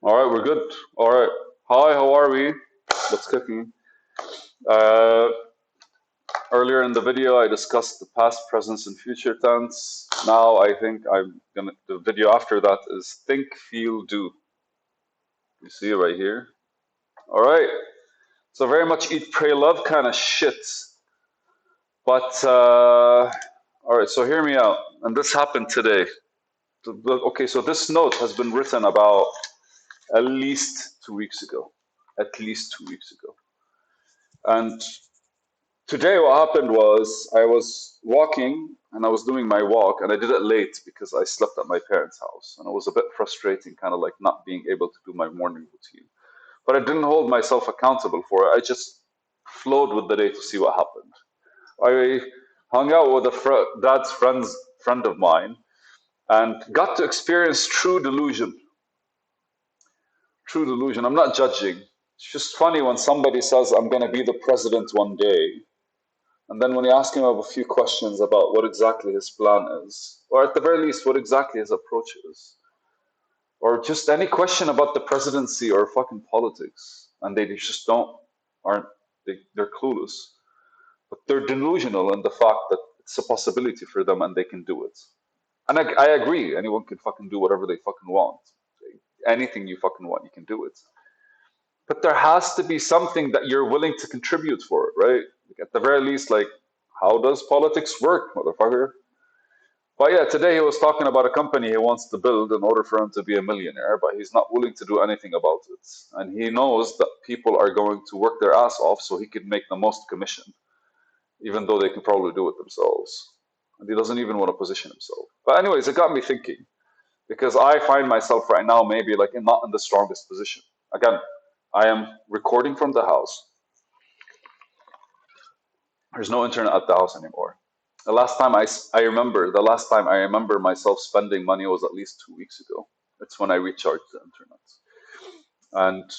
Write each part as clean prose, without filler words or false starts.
All right, we're good. All right. Hi, how are we? What's cooking? Uh, Earlier in the video, I discussed the past, present, and future tense. Now, I think the video after that is think, feel, do. You see it right here. All right. So very much eat, pray, love kind of shit. But all right. So hear me out. And this happened today. Okay. So this note has been written about at least 2 weeks ago. At least 2 weeks ago. And today, what happened was I was walking and I was doing my walk, and I did it late because I slept at my parents' house, and it was a bit frustrating, kind of like not being able to do my morning routine. But I didn't hold myself accountable for it. I just flowed with the day to see what happened. I hung out with a dad's friend of mine and got to experience true delusion. True delusion. I'm not judging. It's just funny when somebody says, I'm going to be the president one day. And then when you ask him a few questions about what exactly his plan is, or at the very least, what exactly his approach is, or just any question about the presidency or fucking politics, and they just aren't, they're clueless. But they're delusional in the fact that it's a possibility for them and they can do it. And I agree, anyone can fucking do whatever they fucking want. Anything you fucking want, you can do it. But there has to be something that you're willing to contribute for it, right? Like at the very least, like, how does politics work, motherfucker? But yeah, today he was talking about a company he wants to build in order for him to be a millionaire, but he's not willing to do anything about it. And he knows that people are going to work their ass off so he can make the most commission, even though they can probably do it themselves. And he doesn't even want to position himself. But anyways, it got me thinking because I find myself right now maybe like not in the strongest position. Again, I am recording from the house. There's no internet at the house anymore. The last time I remember myself spending money was at least 2 weeks ago. It's when I recharged the internet. And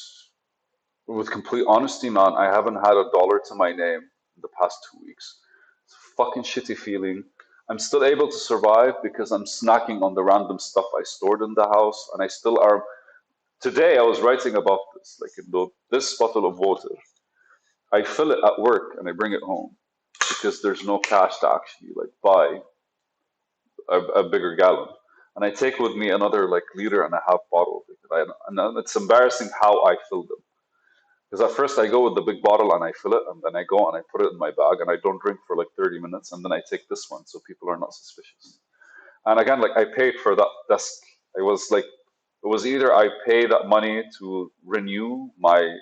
with complete honesty, man, I haven't had a dollar to my name in the past 2 weeks. It's a fucking shitty feeling. I'm still able to survive because I'm snacking on the random stuff I stored in the house, and I still are. Today, I was writing about this, like this bottle of water. I fill it at work and I bring it home because there's no cash to actually like buy a bigger gallon. And I take with me another like liter and a half bottle because and it's embarrassing how I fill them. Because at first I go with the big bottle and I fill it, and then I go and I put it in my bag and I don't drink for like 30 minutes, and then I take this one so people are not suspicious. And again, like I paid for that desk. I was like, it was either I pay that money to renew my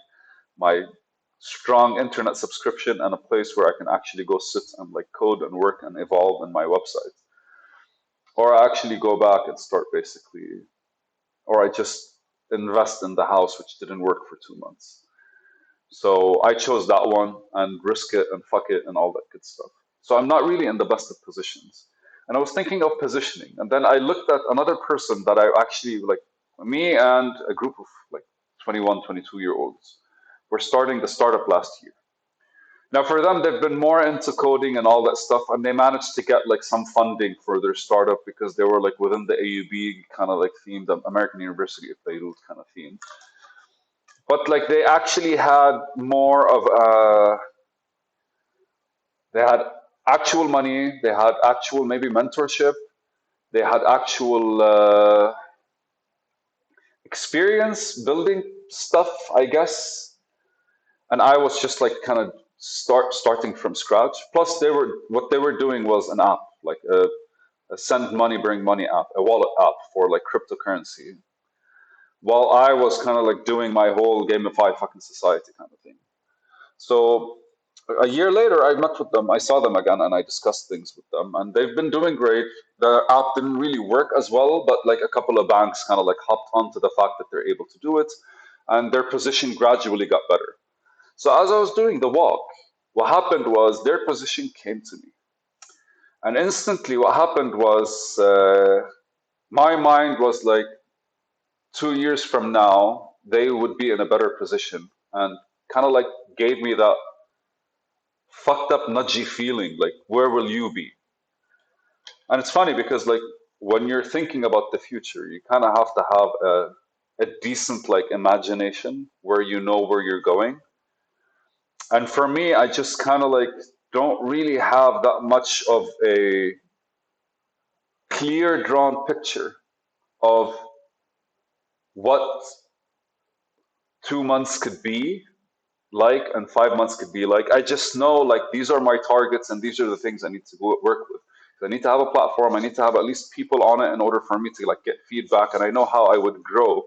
strong internet subscription and a place where I can actually go sit and like code and work and evolve in my website, or I actually go back and start basically, or I just invest in the house, which didn't work for 2 months. So I chose that one and risk it and fuck it and all that good stuff. So I'm not really in the best of positions. And I was thinking of positioning. And then I looked at another person that I actually like, me and a group of like 21, 22-year olds. We're starting the startup last year. Now, for them, they've been more into coding and all that stuff, and they managed to get like some funding for their startup because they were like within the AUB kind of like theme, the American University of Beirut kind of theme. But like they actually had more of they had actual money, they had actual maybe mentorship, they had actual experience building stuff, I guess. And I was just like kind of starting from scratch. Plus, what they were doing was an app, like a send money, bring money app, a wallet app for like cryptocurrency. While I was kind of like doing my whole gamify fucking society kind of thing. So a year later, I met with them. I saw them again, and I discussed things with them, and they've been doing great. The app didn't really work as well, but like a couple of banks kind of like hopped onto the fact that they're able to do it, and their position gradually got better. So as I was doing the walk, what happened was their position came to me. And instantly, what happened was my mind was like, 2 years from now, they would be in a better position, and kind of like gave me that fucked up, nudgy feeling like, where will you be? And it's funny because, like, when you're thinking about the future, you kind of have to have a decent like imagination where you know where you're going. And for me, I just kind of like don't really have that much of a clear drawn picture of what 2 months could be like and 5 months could be like. I just know like these are my targets and these are the things I need to go work with. I need to have a platform. I need to have at least people on it in order for me to like get feedback, and I know how I would grow.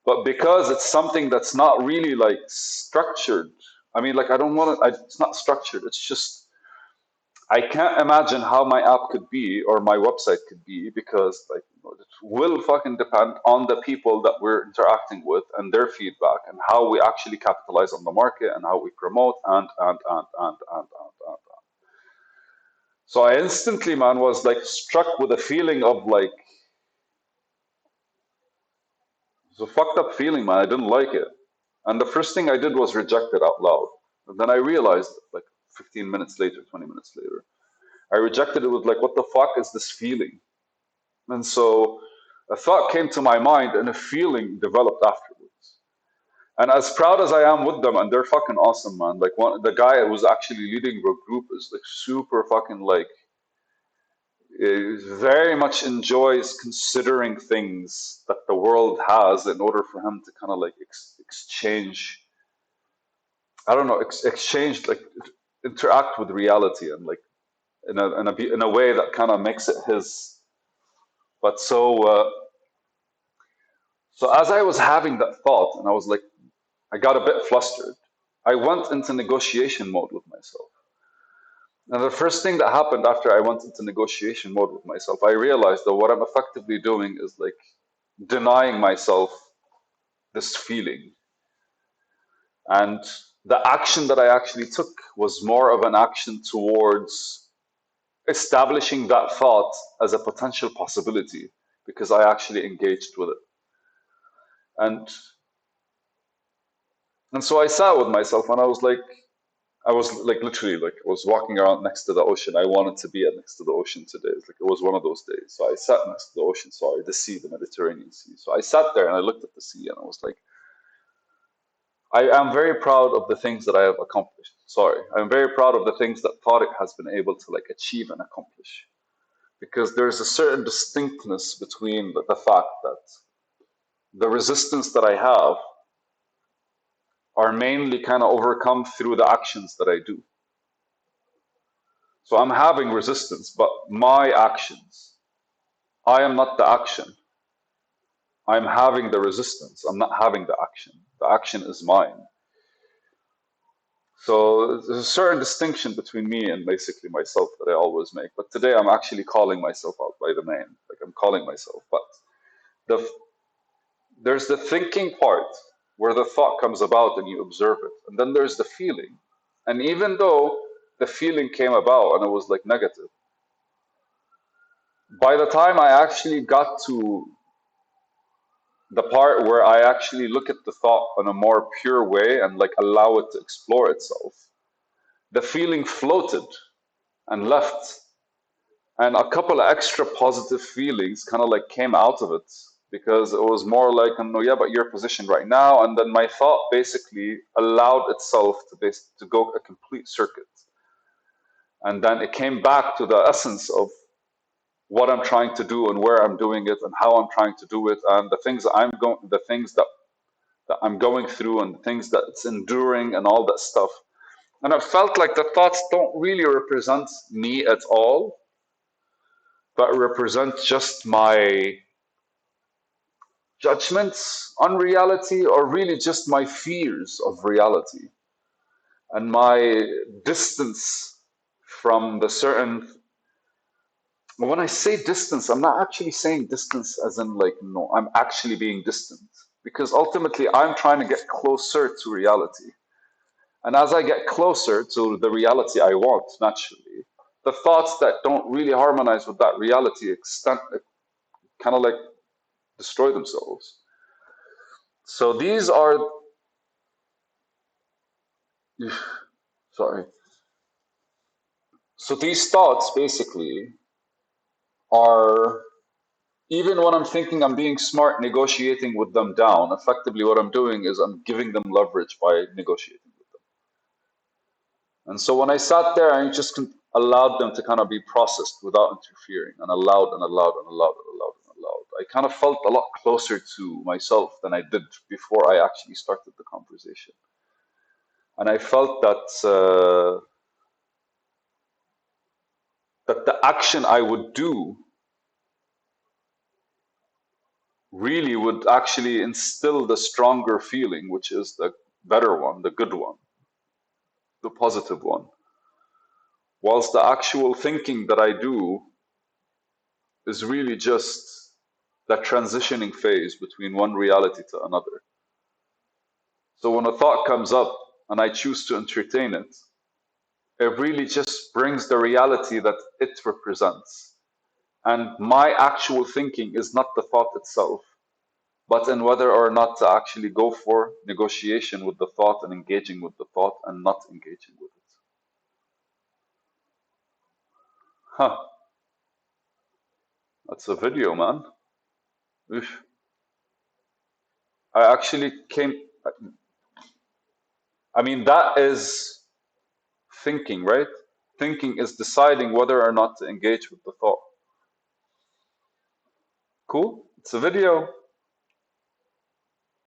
But because it's something that's not really like structured, I mean, like I don't want to. It's not structured. It's just I can't imagine how my app could be or my website could be because like it will fucking depend on the people that we're interacting with and their feedback and how we actually capitalize on the market and how we promote and. So I instantly, man, was like struck with a feeling of like it's a fucked up feeling, man. I didn't like it. And the first thing I did was reject it out loud. And then I realized like 15 minutes later, 20 minutes later, I rejected it with like, what the fuck is this feeling? And so a thought came to my mind and a feeling developed afterwards. And as proud as I am with them, and they're fucking awesome, man. Like the guy who's actually leading the group is like super fucking like very much enjoys considering things that the world has in order for him to kind of like exchange. I don't know, exchange like interact with reality and like in a way that kind of makes it his. But so as I was having that thought, and I was like, I got a bit flustered. I went into negotiation mode with myself. And the first thing that happened after I went into negotiation mode with myself, I realized that what I'm effectively doing is like denying myself this feeling. And the action that I actually took was more of an action towards establishing that thought as a potential possibility because I actually engaged with it. And so I sat with myself and I was like literally like I was walking around next to the ocean. I wanted to be next to the ocean today. It's like it was one of those days. So I sat next to the ocean, sorry, the sea, the Mediterranean Sea. So I sat there and I looked at the sea and I was like, I am very proud of the things that I have accomplished. Sorry, I'm very proud of the things that Tariq has been able to like achieve and accomplish. Because there's a certain distinctness between the fact that the resistance that I have are mainly kind of overcome through the actions that I do. So I'm having resistance, but my actions, I am not the action. I'm having the resistance. I'm not having the action. The action is mine. So there's a certain distinction between me and basically myself that I always make. But today I'm actually calling myself out by the name. Like I'm calling myself. But the there's the thinking part where the thought comes about and you observe it. And then there's the feeling. And even though the feeling came about and it was like negative, by the time I actually got to the part where I actually look at the thought in a more pure way and like allow it to explore itself, the feeling floated and left. And a couple of extra positive feelings kind of like came out of it because it was more like, no, yeah, but your position right now. And then my thought basically allowed itself to go a complete circuit. And then it came back to the essence of what I'm trying to do and where I'm doing it and how I'm trying to do it and the things that I'm going through and the things that it's enduring and all that stuff. And I felt like the thoughts don't really represent me at all, but represent just my judgments on reality or really just my fears of reality and my distance from the certain. When I say distance, I'm not actually saying distance as in like, no, I'm actually being distant because ultimately I'm trying to get closer to reality. And as I get closer to the reality I want, naturally, the thoughts that don't really harmonize with that reality extent kind of like destroy themselves. So these are, sorry. So these thoughts basically are Even when I'm thinking I'm being smart, negotiating with them down, effectively what I'm doing is I'm giving them leverage by negotiating with them. And so when I sat there, I just allowed them to kind of be processed without interfering, and allowed and allowed and allowed and allowed and allowed. I kind of felt a lot closer to myself than I did before I actually started the conversation. And I felt that the action I would do really would actually instill the stronger feeling, which is the better one, the good one, the positive one. Whilst the actual thinking that I do is really just that transitioning phase between one reality to another. So when a thought comes up and I choose to entertain it, it really just brings the reality that it represents. And my actual thinking is not the thought itself, but in whether or not to actually go for negotiation with the thought and engaging with the thought and not engaging with it. Huh, that's a video, man. Oof. I actually came, I mean, that is thinking, right? Thinking is deciding whether or not to engage with the thought. Cool, it's a video.